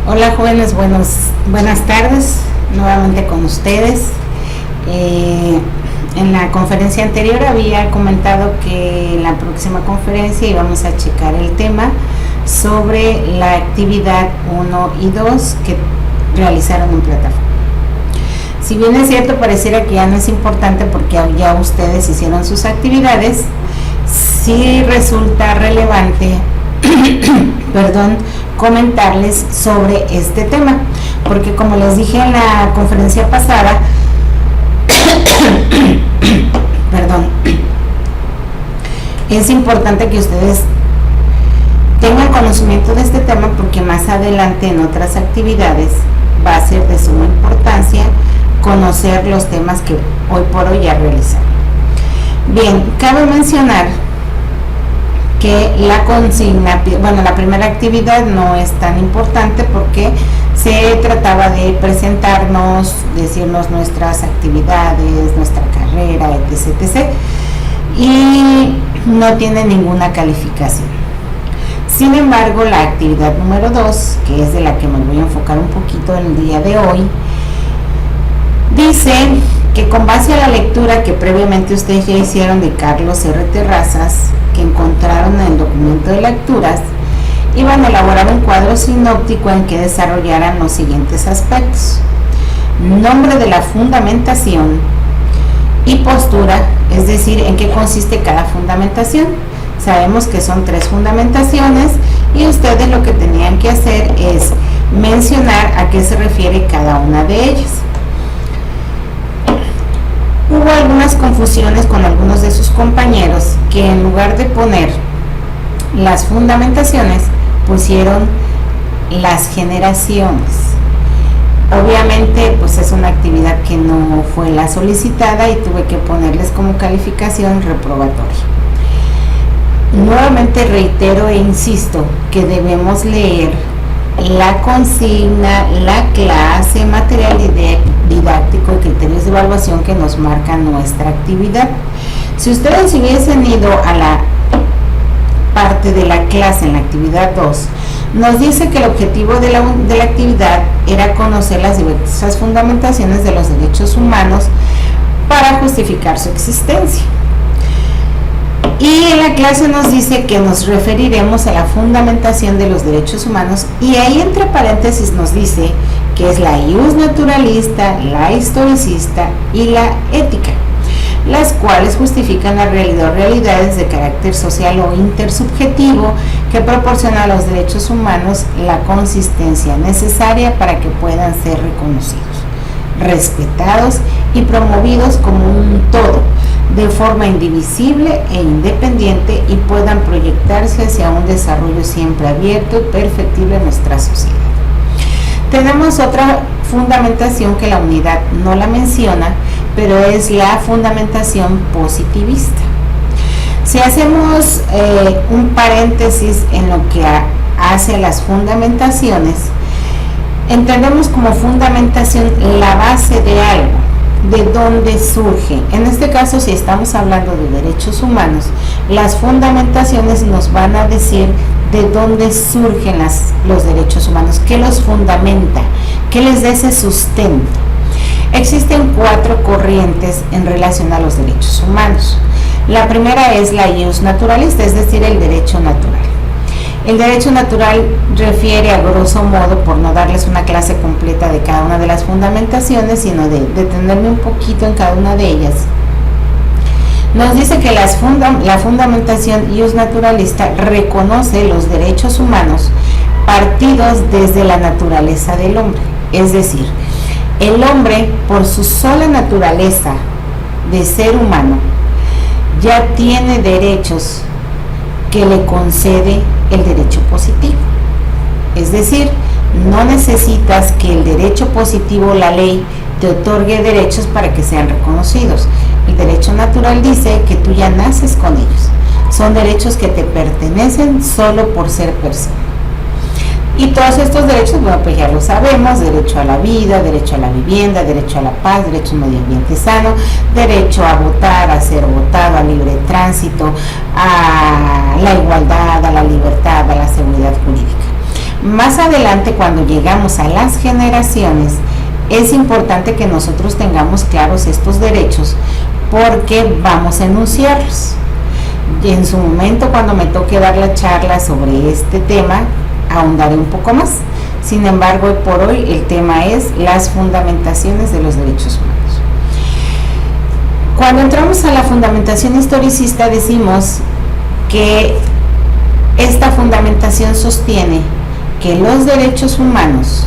Hola jóvenes, buenas tardes, nuevamente con ustedes. En la conferencia anterior había comentado que en la próxima conferencia íbamos a checar el tema sobre la actividad 1 y 2 que realizaron en plataforma. Si bien es cierto, pareciera que ya no es importante porque ya ustedes hicieron sus actividades, sí resulta relevante comentarles sobre este tema, porque como les dije en la conferencia pasada, es importante que ustedes tengan conocimiento de este tema, porque más adelante en otras actividades va a ser de suma importancia conocer los temas que hoy por hoy ya realizaron. Bien, cabe mencionar que la consigna, la primera actividad no es tan importante porque se trataba de presentarnos, decirnos nuestras actividades, nuestra carrera, etc. Y no tiene ninguna calificación. Sin embargo, la actividad número 2, que es de la que me voy a enfocar un poquito en el día de hoy, dice que con base a la lectura que previamente ustedes ya hicieron de Carlos R. Terrazas, que encontraron en el documento de lecturas, iban a elaborar un cuadro sinóptico en que desarrollaran los siguientes aspectos: nombre de la fundamentación y postura, es decir, en qué consiste cada fundamentación. Sabemos que son 3 fundamentaciones y ustedes lo que tenían que hacer es mencionar a qué se refiere cada una de ellas. Hubo algunas confusiones con algunos de sus compañeros que en lugar de poner las fundamentaciones pusieron las generaciones. Obviamente pues es una actividad que no fue la solicitada y tuve que ponerles como calificación reprobatoria. Nuevamente reitero e insisto que debemos leer la consigna, la clase, material didáctico y criterios de evaluación que nos marcan nuestra actividad. Si ustedes hubiesen ido a la parte de la clase en la actividad 2, nos dice que el objetivo de la actividad era conocer las diversas fundamentaciones de los derechos humanos para justificar su existencia. Y en la clase nos dice que nos referiremos a la fundamentación de los derechos humanos, y ahí entre paréntesis nos dice que es la ius naturalista, la historicista y la ética, las cuales justifican la realidad o realidades de carácter social o intersubjetivo que proporciona a los derechos humanos la consistencia necesaria para que puedan ser reconocidos, respetados y promovidos como un todo, de forma indivisible e independiente, y puedan proyectarse hacia un desarrollo siempre abierto y perfectible en nuestra sociedad. Tenemos otra fundamentación que la unidad no la menciona, pero es la fundamentación positivista. Si hacemos un paréntesis en lo que hace a las fundamentaciones, entendemos como fundamentación la base de algo, de dónde surge. En este caso, si estamos hablando de derechos humanos, las fundamentaciones nos van a decir de dónde surgen los derechos humanos, qué los fundamenta, qué les da ese sustento. Existen 4 corrientes en relación a los derechos humanos. La primera es la ius naturalista, es decir, el derecho natural. El derecho natural refiere, a grosso modo, por no darles una clase completa de cada una de las fundamentaciones, sino de detenerme un poquito en cada una de ellas, nos dice que la fundamentación ius naturalista reconoce los derechos humanos partidos desde la naturaleza del hombre. Es decir, el hombre, por su sola naturaleza de ser humano, ya tiene derechos que le concede el derecho positivo. Es decir, no necesitas que el derecho positivo, la ley, te otorgue derechos para que sean reconocidos. El derecho natural dice que tú ya naces con ellos. Son derechos que te pertenecen solo por ser persona. Y todos estos derechos, bueno, pues ya lo sabemos: derecho a la vida, derecho a la vivienda, derecho a la paz, derecho a un medio ambiente sano, derecho a votar, a ser votado, a libre tránsito, a la igualdad, a la libertad, a la seguridad jurídica. Más adelante, cuando llegamos a las generaciones, es importante que nosotros tengamos claros estos derechos porque vamos a enunciarlos. Y en su momento, cuando me toque dar la charla sobre este tema, ahondaré un poco más. Sin embargo, hoy por hoy el tema es las fundamentaciones de los derechos humanos. Cuando entramos a la fundamentación historicista, decimos que esta fundamentación sostiene que los derechos humanos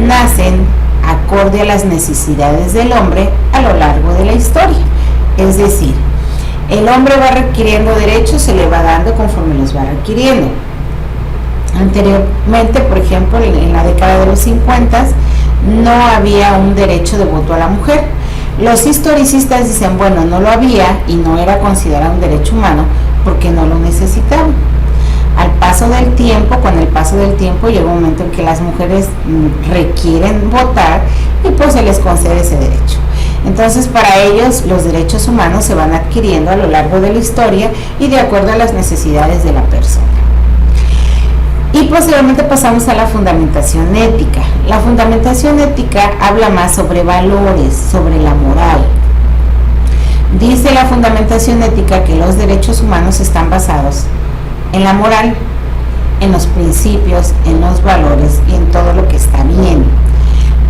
nacen acorde a las necesidades del hombre a lo largo de la historia. Es decir, el hombre va requiriendo derechos, se le va dando conforme los va requiriendo. Anteriormente, por ejemplo, en la década de los 50, no había un derecho de voto a la mujer. Los historicistas dicen, bueno, no lo había y no era considerado un derecho humano porque no lo necesitaban. Al paso del tiempo, con el paso del tiempo, llega un momento en que las mujeres requieren votar y pues se les concede ese derecho. Entonces, para ellos, los derechos humanos se van adquiriendo a lo largo de la historia y de acuerdo a las necesidades de la persona. Y posteriormente pasamos a la fundamentación ética. La fundamentación ética habla más sobre valores, sobre la moral. Dice la fundamentación ética que los derechos humanos están basados en la moral, en los principios, en los valores y en todo lo que está bien.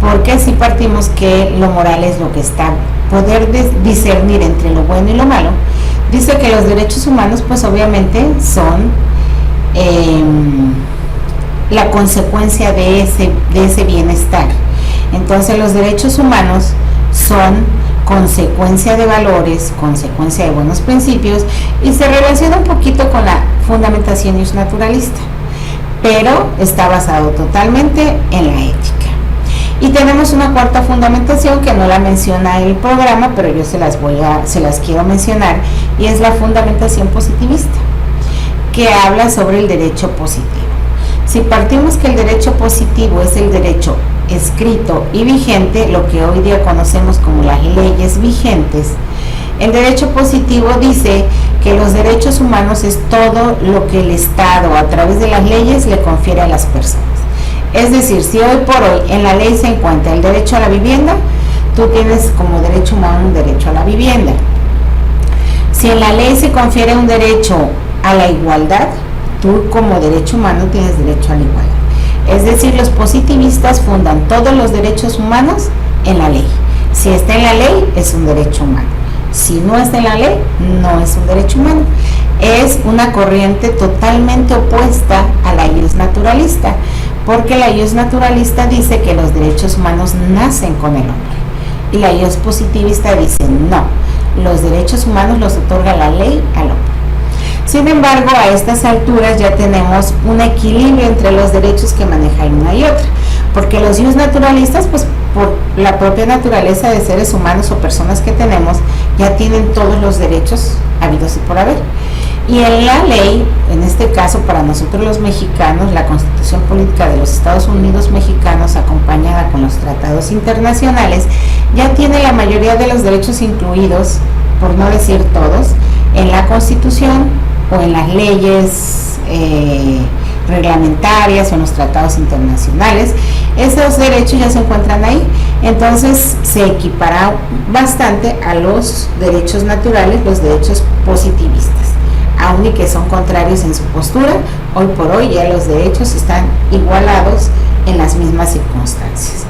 Porque si partimos que lo moral es lo que está, poder discernir entre lo bueno y lo malo, dice que los derechos humanos pues obviamente son la consecuencia de ese bienestar. Entonces los derechos humanos son consecuencia de valores, consecuencia de buenos principios y se relaciona un poquito con la fundamentación naturalista, pero está basado totalmente en la ética. Y tenemos una cuarta fundamentación que no la menciona el programa, pero yo se las quiero mencionar, y es la fundamentación positivista, que habla sobre el derecho positivo. Si partimos que el derecho positivo es el derecho escrito y vigente, lo que hoy día conocemos como las leyes vigentes, el derecho positivo dice que los derechos humanos es todo lo que el Estado a través de las leyes le confiere a las personas. Es decir, si hoy por hoy en la ley se encuentra el derecho a la vivienda, tú tienes como derecho humano un derecho a la vivienda. Si en la ley se confiere un derecho a la igualdad, tú como derecho humano tienes derecho a la igualdad. Es decir, los positivistas fundan todos los derechos humanos en la ley. Si está en la ley, es un derecho humano. Si no está en la ley, no es un derecho humano. Es una corriente totalmente opuesta a la ius naturalista, porque la ius naturalista dice que los derechos humanos nacen con el hombre, y la ius positivista dice no, los derechos humanos los otorga la ley al hombre. Sin embargo, a estas alturas ya tenemos un equilibrio entre los derechos que maneja una y otra, porque los ius naturalistas, pues por la propia naturaleza de seres humanos o personas que tenemos, ya tienen todos los derechos habidos y por haber. Y en la ley, en este caso para nosotros los mexicanos, la Constitución Política de los Estados Unidos Mexicanos, acompañada con los tratados internacionales, ya tiene la mayoría de los derechos incluidos, por no decir todos, en la Constitución o en las leyes reglamentarias o en los tratados internacionales. Esos derechos ya se encuentran ahí, entonces se equipará bastante a los derechos naturales, los derechos positivistas. Aun y que son contrarios en su postura, hoy por hoy ya los derechos están igualados en las mismas circunstancias.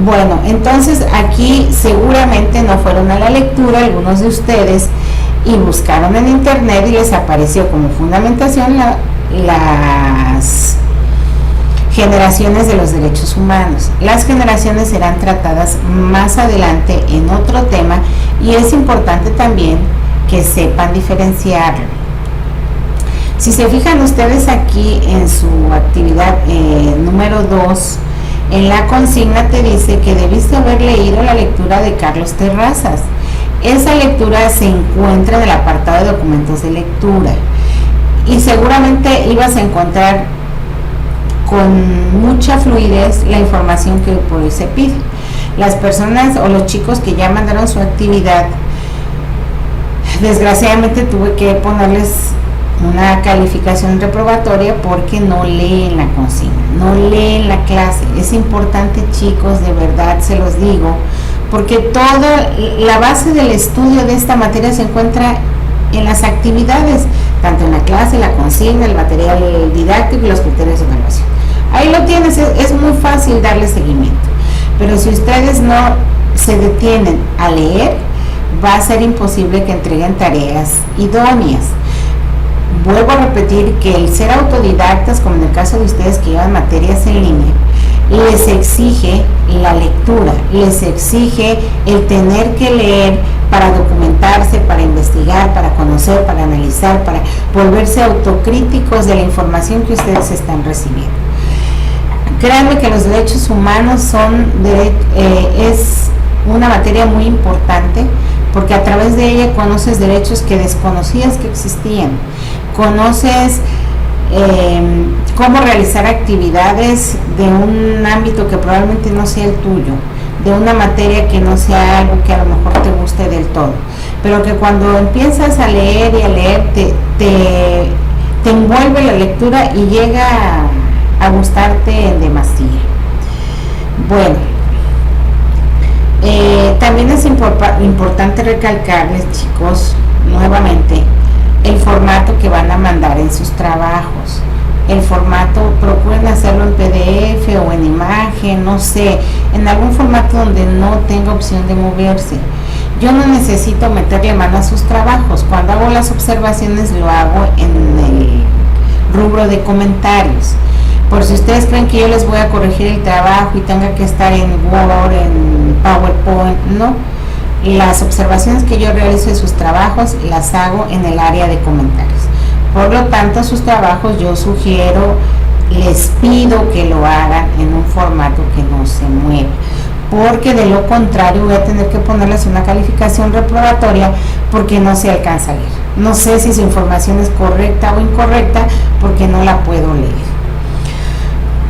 Bueno, entonces aquí seguramente no fueron a la lectura algunos de ustedes y buscaron en internet y les apareció como fundamentación las generaciones de los derechos humanos. Las generaciones serán tratadas más adelante en otro tema y es importante también que sepan diferenciarlo. Si se fijan ustedes aquí en su actividad número 2, en la consigna te dice que debiste haber leído la lectura de Carlos Terrazas. Esa lectura se encuentra en el apartado de documentos de lectura y seguramente ibas a encontrar con mucha fluidez la información que por hoy se pide. Las personas o los chicos que ya mandaron su actividad, desgraciadamente tuve que ponerles una calificación reprobatoria porque no leen la consigna, no leen la clase. Es importante, chicos, de verdad se los digo, porque toda la base del estudio de esta materia se encuentra en las actividades, tanto en la clase, la consigna, el material didáctico y los criterios de evaluación. Ahí lo tienes, es muy fácil darle seguimiento, pero si ustedes no se detienen a leer, va a ser imposible que entreguen tareas idóneas. Vuelvo a repetir que el ser autodidactas, como en el caso de ustedes que llevan materias en línea, les exige la lectura, les exige el tener que leer para documentarse, para investigar, para conocer, para analizar, para volverse autocríticos de la información que ustedes están recibiendo. Créanme que los derechos humanos es una materia muy importante, porque a través de ella conoces derechos que desconocías que existían, conoces cómo realizar actividades de un ámbito que probablemente no sea el tuyo, de una materia que no sea algo que a lo mejor te guste del todo, pero que cuando empiezas a leer y a leer te envuelve la lectura y llega a gustarte en demasía. Bueno, también es importante recalcarles, chicos, nuevamente, el formato que van a mandar en sus trabajos. El formato, procuren hacerlo en PDF o en imagen, no sé, en algún formato donde no tenga opción de moverse. Yo no necesito meterle mano a sus trabajos. Cuando hago las observaciones lo hago en el rubro de comentarios. Por si ustedes creen que yo les voy a corregir el trabajo y tenga que estar en Word, en PowerPoint, no. Las observaciones que yo realizo de sus trabajos las hago en el área de comentarios. Por lo tanto, sus trabajos yo sugiero, les pido que lo hagan en un formato que no se mueva, porque de lo contrario voy a tener que ponerles una calificación reprobatoria porque no se alcanza a leer. No sé si su información es correcta o incorrecta porque no la puedo leer.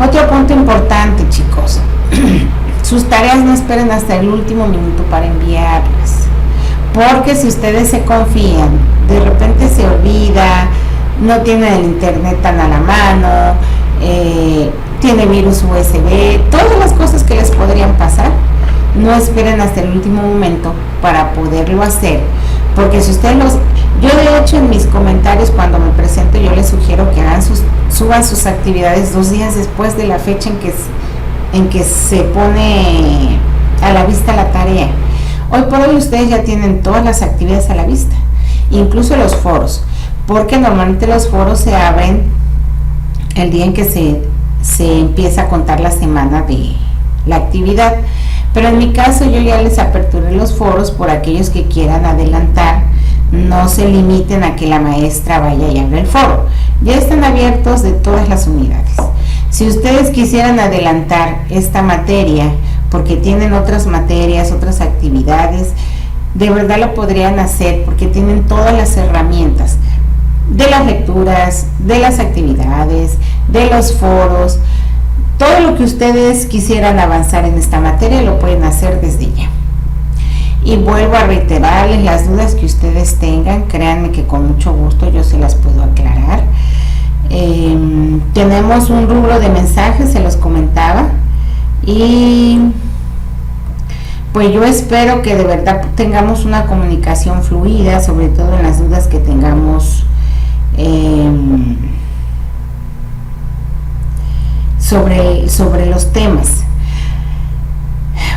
Otro punto importante, chicos, sus tareas no esperen hasta el último minuto para enviarlas, porque si ustedes se confían, de repente se olvida, no tienen el internet tan a la mano, tiene virus USB, todas las cosas que les podrían pasar, no esperen hasta el último momento para poderlo hacer, porque si ustedes yo de hecho en mis comentarios cuando me presento yo les sugiero que suban sus actividades 2 días después de la fecha en que se pone a la vista la tarea. Hoy por hoy ustedes ya tienen todas las actividades a la vista, incluso los foros, porque normalmente los foros se abren el día en que se empieza a contar la semana de la actividad, pero en mi caso yo ya les aperturé los foros por aquellos que quieran adelantar. No se limiten a que la maestra vaya y abra el foro, ya están abiertos de todas las unidades. Si ustedes quisieran adelantar esta materia porque tienen otras materias, otras actividades, de verdad lo podrían hacer porque tienen todas las herramientas de las lecturas, de las actividades, de los foros. Todo lo que ustedes quisieran avanzar en esta materia lo pueden hacer desde ya. Y vuelvo a reiterarles las dudas que ustedes tengan, créanme que con mucho gusto yo se las puedo aclarar. Tenemos un rubro de mensajes, se los comentaba, y pues yo espero que de verdad tengamos una comunicación fluida, sobre todo en las dudas que tengamos sobre los temas.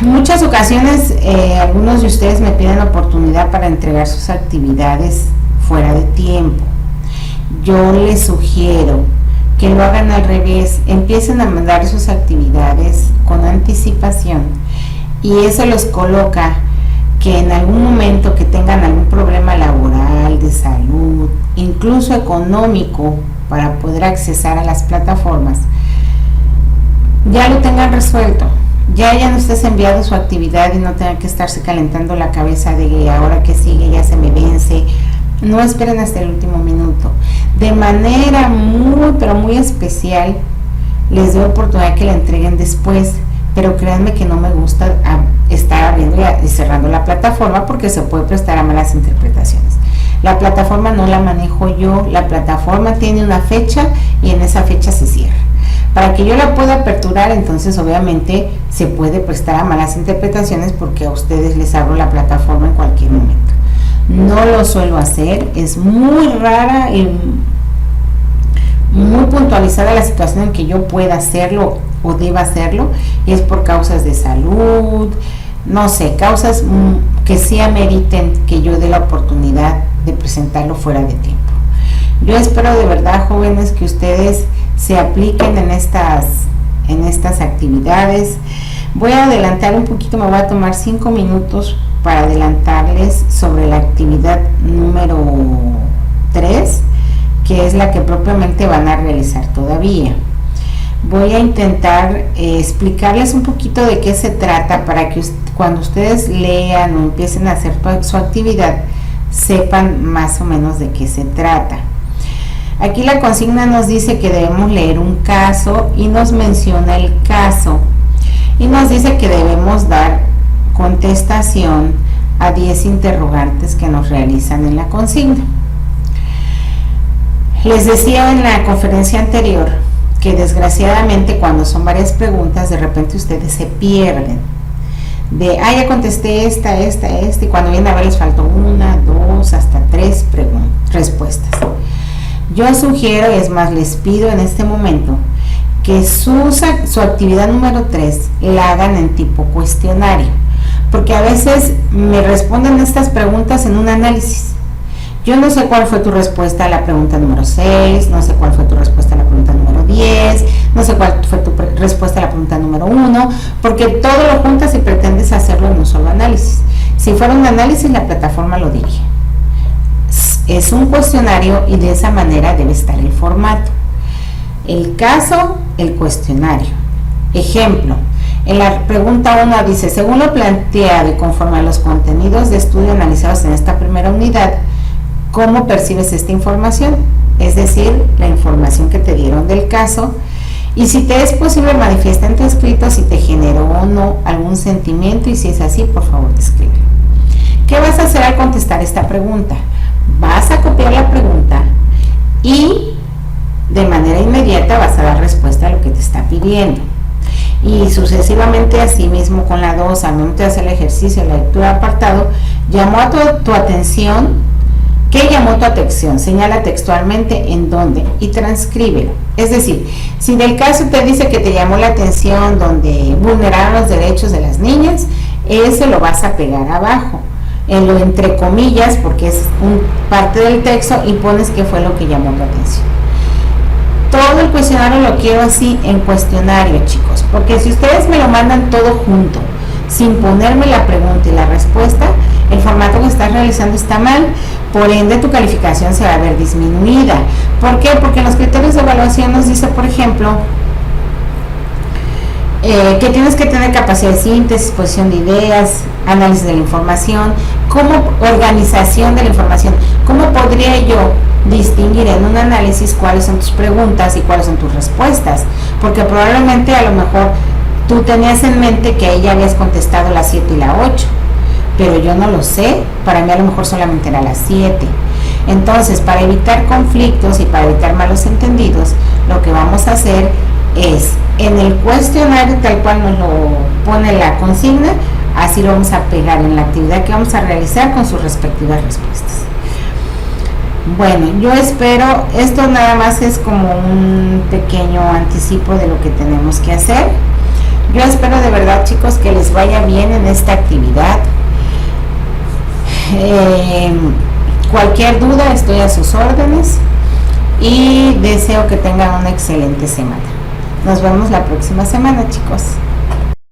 Muchas ocasiones algunos de ustedes me piden oportunidad para entregar sus actividades fuera de tiempo. Yo les sugiero que lo hagan al revés, empiecen a mandar sus actividades con anticipación y eso los coloca que en algún momento que tengan algún problema laboral, de salud, incluso económico, para poder accesar a las plataformas, ya lo tengan resuelto. Ya hayan ustedes enviado su actividad y no tengan que estarse calentando la cabeza de ahora que sigue, ya se me vence. No esperen hasta el último minuto. De manera muy, pero muy especial, les doy oportunidad que la entreguen después, pero créanme que no me gusta estar abriendo y cerrando la plataforma porque se puede prestar a malas interpretaciones. La plataforma no la manejo yo, la plataforma tiene una fecha y en esa fecha se cierra. Para que yo la pueda aperturar, entonces obviamente se puede prestar a malas interpretaciones porque a ustedes les abro la plataforma en cualquier momento. No lo suelo hacer, es muy rara y muy puntualizada la situación en que yo pueda hacerlo o deba hacerlo, y es por causas de salud, no sé, causas que sí ameriten que yo dé la oportunidad de presentarlo fuera de tiempo. Yo espero de verdad, jóvenes, que ustedes se apliquen en estas actividades. Voy a adelantar un poquito, me voy a tomar 5 minutos para adelantarles sobre la actividad número 3, que es la que propiamente van a realizar todavía. Voy a intentar explicarles un poquito de qué se trata para que cuando ustedes lean o empiecen a hacer su actividad sepan más o menos de qué se trata. Aquí la consigna nos dice que debemos leer un caso y nos menciona el caso y nos dice que debemos dar contestación a 10 interrogantes que nos realizan en la consigna. Les decía en la conferencia anterior que desgraciadamente cuando son varias preguntas, de repente ustedes se pierden de, ya contesté esta, y cuando vienen a ver les faltó 1, 2, hasta 3 respuestas. Yo sugiero, es más, les pido en este momento que su actividad número 3 la hagan en tipo cuestionario, porque a veces me responden estas preguntas en un análisis. Yo no sé cuál fue tu respuesta a la pregunta número 6, no sé cuál fue tu respuesta a la pregunta número 10, no sé cuál fue tu respuesta a la pregunta número 1, porque todo lo juntas y pretendes hacerlo en un solo análisis. Si fuera un análisis, la plataforma lo diría. Es un cuestionario y de esa manera debe estar el formato. El caso, el cuestionario. Ejemplo, en la pregunta 1 dice, según lo planteado y conforme a los contenidos de estudio analizados en esta primera unidad, ¿cómo percibes esta información? Es decir, la información que te dieron del caso, y si te es posible manifiesta en tu escrito si te generó o no algún sentimiento, y si es así, por favor describe. ¿Qué vas a hacer al contestar esta pregunta? Vas a copiar la pregunta y de manera inmediata vas a dar respuesta a lo que te está pidiendo. Y sucesivamente, así mismo con la 2, al momento de hacer el ejercicio, la lectura apartado, llamó a tu atención. ¿Qué llamó tu atención? Señala textualmente en dónde y transcríbelo. Es decir, si del caso te dice que te llamó la atención donde vulneraron los derechos de las niñas, ese lo vas a pegar abajo, en lo entre comillas, porque es parte del texto, y pones qué fue lo que llamó tu atención. Todo el cuestionario lo quiero así en cuestionario, chicos, porque si ustedes me lo mandan todo junto, sin ponerme la pregunta y la respuesta, el formato que estás realizando está mal, por ende tu calificación se va a ver disminuida. ¿Por qué? Porque en los criterios de evaluación nos dice, por ejemplo, que tienes que tener capacidad de síntesis, exposición de ideas, análisis de la información, como organización de la información. ¿Cómo podría yo distinguir en un análisis cuáles son tus preguntas y cuáles son tus respuestas? Porque probablemente a lo mejor tú tenías en mente que ahí ya habías contestado la 7 y la 8, pero yo no lo sé, para mí a lo mejor solamente era la 7. Entonces, para evitar conflictos y para evitar malos entendidos, lo que vamos a hacer es, en el cuestionario tal cual nos lo pone la consigna, así lo vamos a pegar en la actividad que vamos a realizar con sus respectivas respuestas. Bueno, yo espero, esto nada más es como un pequeño anticipo de lo que tenemos que hacer. Yo espero de verdad, chicos, que les vaya bien en esta actividad. Cualquier duda, estoy a sus órdenes y deseo que tengan una excelente semana. Nos vemos la próxima semana, chicos.